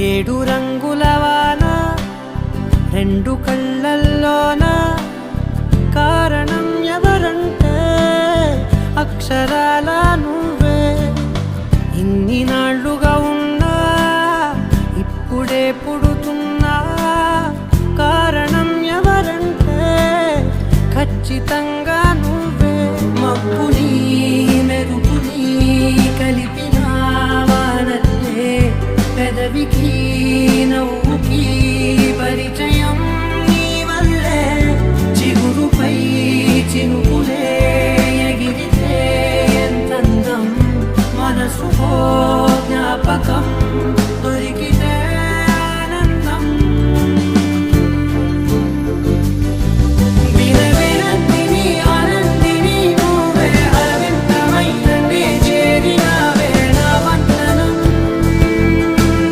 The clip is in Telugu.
ఏడు రంగుల వాన రెండు కళ్ళల్లోన కారణం ఎవరంటే అక్షరాల నువ్వే. ఇన్ని నాళ్ళుగా ఉన్నా ఇప్పుడే పుడుతున్నా కారణం ఎవరంటే ఖచ్చితంగా నువ్వే. మబ్బుని మెరుపుని కలిపిన వానల్లే పెదవికి నవ్వుకి పరిచయం నీ వల్లే. చిగురుపై చినుకులే ఎగిరితే ఎంతందం మనసుకో జ్ఞాపకం